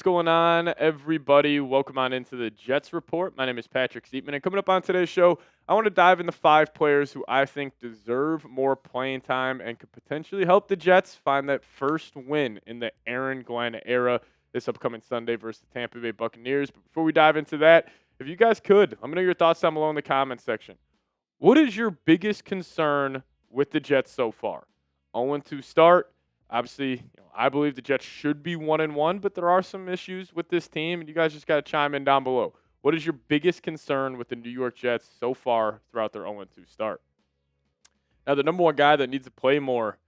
going on, everybody? Welcome on into the Jets Report. My name is Patrick Siepman, and coming up on today's show, I want to dive into 5 players who I think deserve more playing time and could potentially help the Jets find that first win in the Aaron Glenn era this upcoming Sunday versus the Tampa Bay Buccaneers. But before we dive into that, if you guys could, let me know your thoughts down below in the comments section. What is your biggest concern with the Jets so far? 0-2 start. Obviously, I believe the Jets should be 1-1, but there are some issues with this team, and you guys just got to chime in down below. What is your biggest concern with the New York Jets so far throughout their 0-2 start? Now, the number one guy that needs to play more,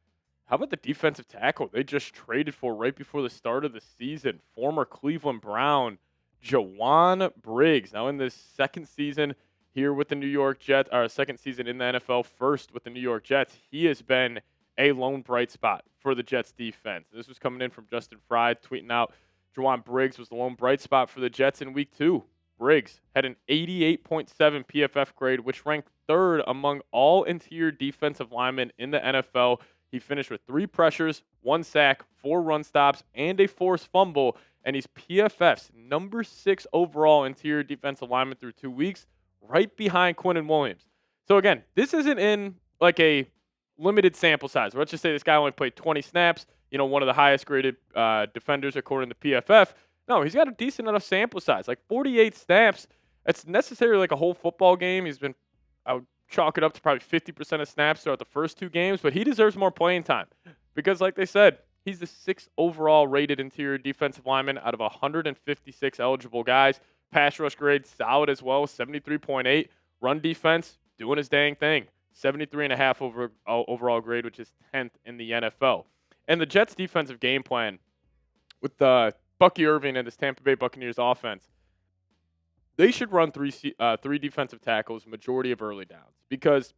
how about the defensive tackle they just traded for right before the start of the season? Former Cleveland Brown, Jawan Briggs. Now, in this second season here with the New York Jets, or second season in the NFL, first with the New York Jets, he has been a lone bright spot for the Jets defense. This was coming in from Justin Fry tweeting out Jawan Briggs was the lone bright spot for the Jets in week 2. Briggs had an 88.7 PFF grade, which ranked third among all interior defensive linemen in the NFL. He finished with 3 pressures, 1 sack, 4 run stops, and a forced fumble, and he's PFF's number 6 overall interior defensive lineman through 2 weeks, right behind Quinnen Williams. So again, this isn't in like a limited sample size. Let's just say this guy only played 20 snaps, one of the highest graded defenders according to PFF. No, he's got a decent enough sample size, like 48 snaps. That's necessarily like a whole football game. I would chalk it up to probably 50% of snaps throughout the first 2 games, but he deserves more playing time because, like they said, he's the 6th overall rated interior defensive lineman out of 156 eligible guys. Pass rush grade solid as well, 73.8. Run defense doing his dang thing. 73.5 overall grade, which is 10th in the NFL. And the Jets' defensive game plan with Bucky Irving and this Tampa Bay Buccaneers offense, they should run three defensive tackles majority of early downs because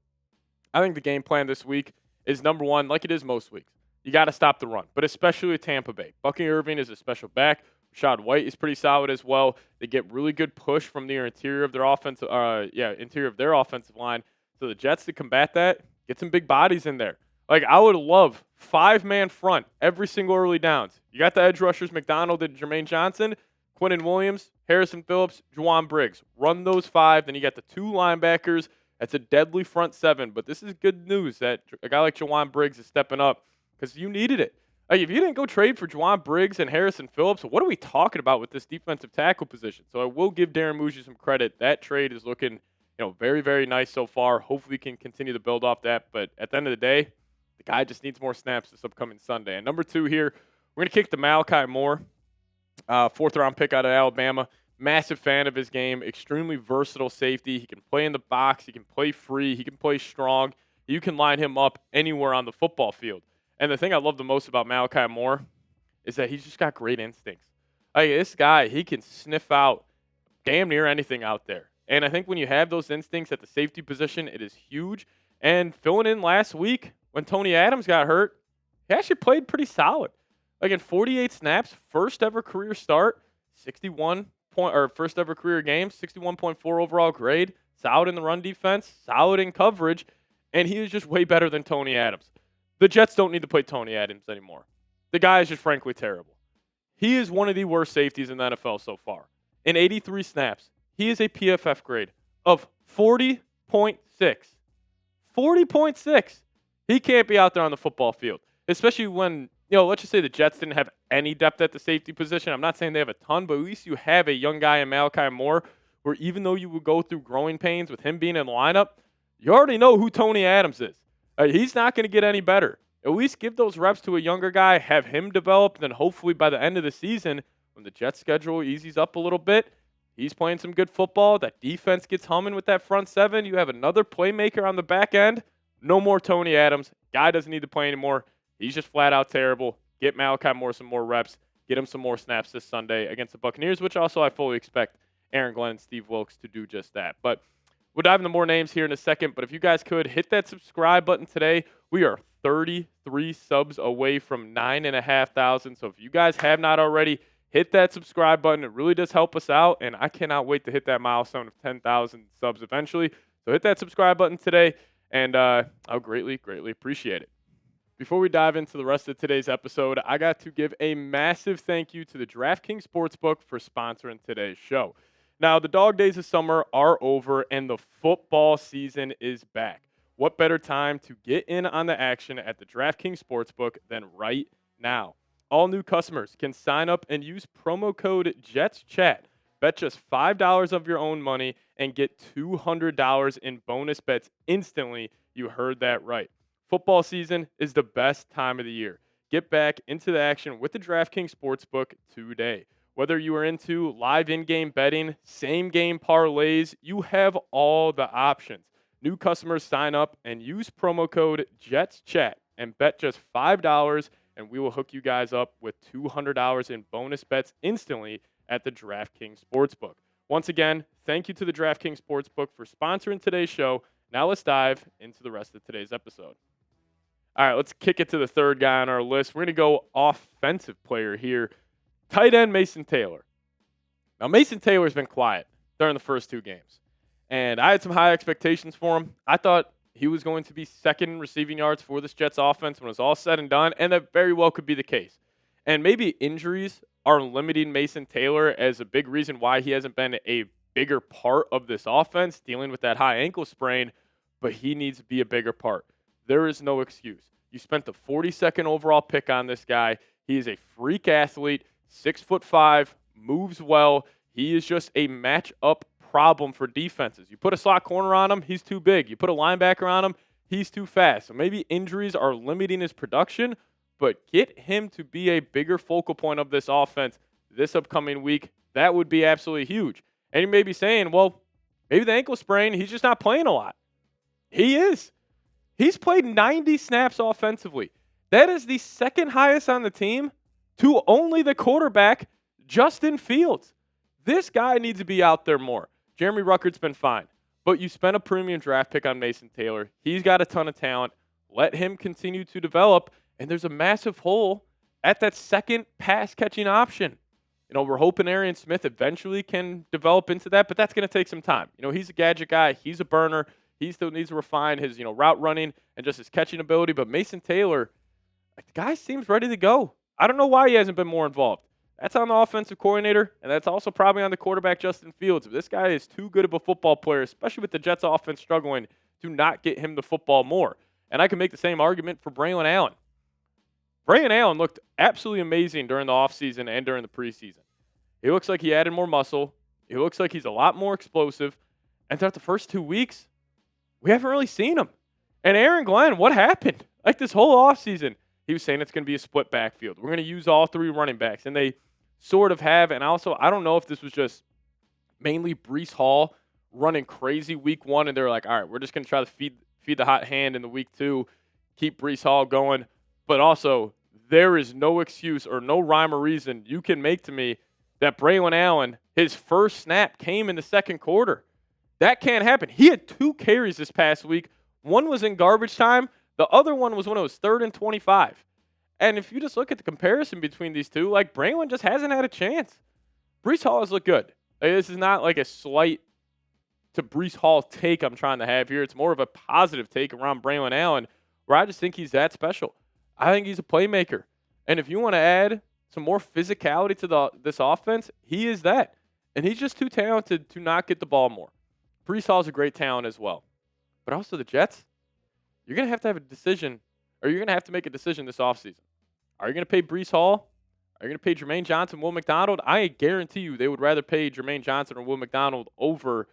I think the game plan this week is number one, like it is most weeks. You got to stop the run, but especially with Tampa Bay. Bucky Irving is a special back. Rashad White is pretty solid as well. They get really good push from the interior of their offensive line. So the Jets, to combat that, get some big bodies in there. Like, I would love 5-man front every single early downs. You got the edge rushers, McDonald and Jermaine Johnson, Quinnen Williams, Harrison Phillips, Jawan Briggs. Run those 5. Then you got the 2 linebackers. That's a deadly front 7. But this is good news that a guy like Jawan Briggs is stepping up because you needed it. Like, if you didn't go trade for Jawan Briggs and Harrison Phillips, what are we talking about with this defensive tackle position? So I will give Darren Muji some credit. That trade is looking very, very nice so far. Hopefully, we can continue to build off that. But at the end of the day, the guy just needs more snaps this upcoming Sunday. And number 2 here, we're going to kick to Malachi Moore, 4th-round pick out of Alabama. Massive fan of his game. Extremely versatile safety. He can play in the box. He can play free. He can play strong. You can line him up anywhere on the football field. And the thing I love the most about Malachi Moore is that he's just got great instincts. Like, this guy, he can sniff out damn near anything out there. And I think when you have those instincts at the safety position, it is huge. And filling in last week when Tony Adams got hurt, he actually played pretty solid. Like, in 48 snaps, first ever career start, first ever career game, 61.4 overall grade, solid in the run defense, solid in coverage, and he is just way better than Tony Adams. The Jets don't need to play Tony Adams anymore. The guy is just frankly terrible. He is one of the worst safeties in the NFL so far. In 83 snaps, he is a PFF grade of 40.6. 40.6. He can't be out there on the football field, especially when, let's just say the Jets didn't have any depth at the safety position. I'm not saying they have a ton, but at least you have a young guy in Malachi Moore where even though you would go through growing pains with him being in the lineup, you already know who Tony Adams is. He's not going to get any better. At least give those reps to a younger guy, have him develop, and then hopefully by the end of the season, when the Jets schedule eases up a little bit, he's playing some good football. That defense gets humming with that front 7. You have another playmaker on the back end. No more Tony Adams. Guy doesn't need to play anymore. He's just flat out terrible. Get Malachi Moore some more reps. Get him some more snaps this Sunday against the Buccaneers, which also I fully expect Aaron Glenn and Steve Wilks to do just that. But we'll dive into more names here in a second. But if you guys could, hit that subscribe button today. We are 33 subs away from 9,500. So if you guys have not already, hit that subscribe button. It really does help us out, and I cannot wait to hit that milestone of 10,000 subs eventually. So hit that subscribe button today, and I'll greatly, greatly appreciate it. Before we dive into the rest of today's episode, I got to give a massive thank you to the DraftKings Sportsbook for sponsoring today's show. Now, the dog days of summer are over and the football season is back. What better time to get in on the action at the DraftKings Sportsbook than right now? All new customers can sign up and use promo code JETSCHAT. Bet just $5 of your own money and get $200 in bonus bets instantly. You heard that right. Football season is the best time of the year. Get back into the action with the DraftKings Sportsbook today. Whether you are into live in-game betting, same-game parlays, you have all the options. New customers sign up and use promo code JETSCHAT and bet just $5, and we will hook you guys up with $200 in bonus bets instantly at the DraftKings Sportsbook. Once again, thank you to the DraftKings Sportsbook for sponsoring today's show. Now let's dive into the rest of today's episode. All right, let's kick it to the third guy on our list. We're going to go offensive player here, tight end Mason Taylor. Now, Mason Taylor's been quiet during the first two games, and I had some high expectations for him. I thought he was going to be second in receiving yards for this Jets offense when it was all said and done, and that very well could be the case. And maybe injuries are limiting Mason Taylor as a big reason why he hasn't been a bigger part of this offense, dealing with that high ankle sprain, but he needs to be a bigger part. There is no excuse. You spent the 42nd overall pick on this guy. He is a freak athlete, 6'5", moves well. He is just a matchup problem for defenses. You put a slot corner on him, he's too big. You put a linebacker on him, he's too fast. So maybe injuries are limiting his production, but get him to be a bigger focal point of this offense this upcoming week. That would be absolutely huge. And you may be saying, well, maybe the ankle sprain, he's just not playing a lot. He is. He's played 90 snaps offensively. That is the second highest on the team to only the quarterback, Justin Fields. This guy needs to be out there more. Jeremy Ruckert's been fine, but you spent a premium draft pick on Mason Taylor. He's got a ton of talent. Let him continue to develop, and there's a massive hole at that second pass-catching option. We're hoping Arian Smith eventually can develop into that, but that's going to take some time. He's a gadget guy. He's a burner. He still needs to refine his, route running and just his catching ability. But Mason Taylor, the guy seems ready to go. I don't know why he hasn't been more involved. That's on the offensive coordinator, and that's also probably on the quarterback, Justin Fields. If this guy is too good of a football player, especially with the Jets offense struggling, to not get him the football more. And I can make the same argument for Braelon Allen. Braelon Allen looked absolutely amazing during the offseason and during the preseason. He looks like he added more muscle. He looks like he's a lot more explosive. And throughout the first 2 weeks, we haven't really seen him. And Aaron Glenn, what happened? Like this whole offseason, he was saying it's going to be a split backfield. We're going to use all three running backs. And they sort of have. And also, I don't know if this was just mainly Breece Hall running crazy week one. And they're like, all right, we're just going to try to feed the hot hand in the week two, keep Breece Hall going. But also, there is no excuse or no rhyme or reason you can make to me that Braelon Allen, his first snap came in the second quarter. That can't happen. He had 2 carries this past week. One was in garbage time. The other one was when it was 3rd and 25. And if you just look at the comparison between these two, Braelon just hasn't had a chance. Breece Hall has looked good. This is not like a slight to Breece Hall take I'm trying to have here. It's more of a positive take around Braelon Allen, where I just think he's that special. I think he's a playmaker. And if you want to add some more physicality to this offense, he is that. And he's just too talented to not get the ball more. Breece Hall's a great talent as well. But also the Jets, you're going to have a decision, or you're going to have to make a decision this offseason. Are you going to pay Breece Hall? Are you going to pay Jermaine Johnson, Will McDonald? I guarantee you they would rather pay Jermaine Johnson or Will McDonald over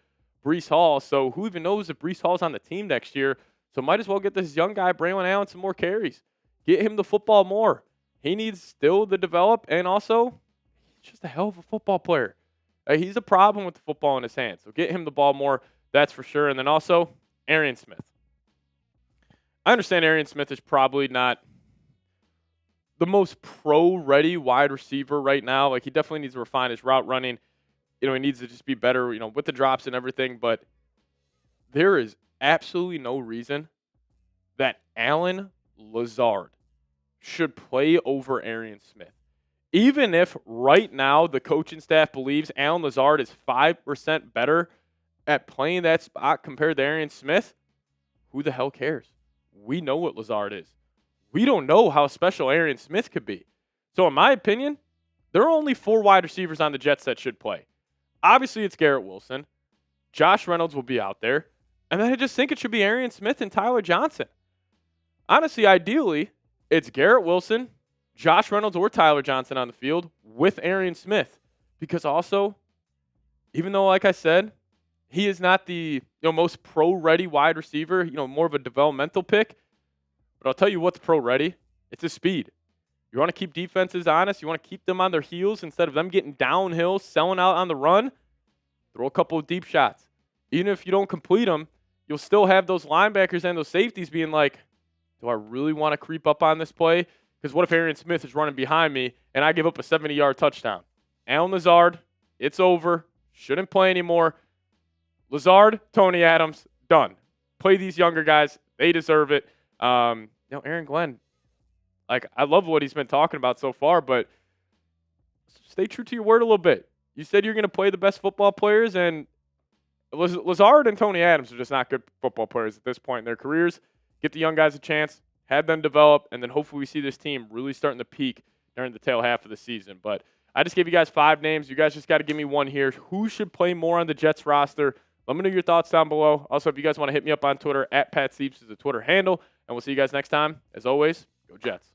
Breece Hall. So who even knows if Breece Hall's on the team next year? So might as well get this young guy, Braelon Allen, some more carries. Get him the football more. He needs still to develop, and also, he's just a hell of a football player. He's a problem with the football in his hands. So get him the ball more, that's for sure. And then also, Arian Smith. I understand Arian Smith is probably not the most pro-ready wide receiver right now. He definitely needs to refine his route running. He needs to just be better, with the drops and everything. But there is absolutely no reason that Allen Lazard should play over Arian Smith. Even if right now the coaching staff believes Allen Lazard is 5% better at playing that spot compared to Arian Smith, who the hell cares? We know what Lazard is. we don't know how special Arian Smith could be. So in my opinion, there are only 4 wide receivers on the Jets that should play. Obviously, it's Garrett Wilson. Josh Reynolds will be out there. And then I just think it should be Arian Smith and Tyler Johnson. Honestly, ideally, it's Garrett Wilson, Josh Reynolds, or Tyler Johnson on the field with Arian Smith. Because also, even though, like I said, he is not the most pro-ready wide receiver, more of a developmental pick. But I'll tell you what's pro-ready. It's his speed. You want to keep defenses honest. You want to keep them on their heels instead of them getting downhill, selling out on the run. Throw a couple of deep shots. Even if you don't complete them, you'll still have those linebackers and those safeties being like, do I really want to creep up on this play? Because what if Arian Smith is running behind me and I give up a 70-yard touchdown? Allen Lazard, it's over. Shouldn't play anymore. Lazard, Tony Adams, done. Play these younger guys. They deserve it. Aaron Glenn, I love what he's been talking about so far, but stay true to your word a little bit. You said you're going to play the best football players, and Lazard and Tony Adams are just not good football players at this point in their careers. Get the young guys a chance, have them develop, and then hopefully we see this team really starting to peak during the tail half of the season. But I just gave you guys 5 names. You guys just got to give me one here. Who should play more on the Jets roster? Let me know your thoughts down below. Also, if you guys want to hit me up on Twitter, @PatSeeps is the Twitter handle. And we'll see you guys next time. As always, go Jets.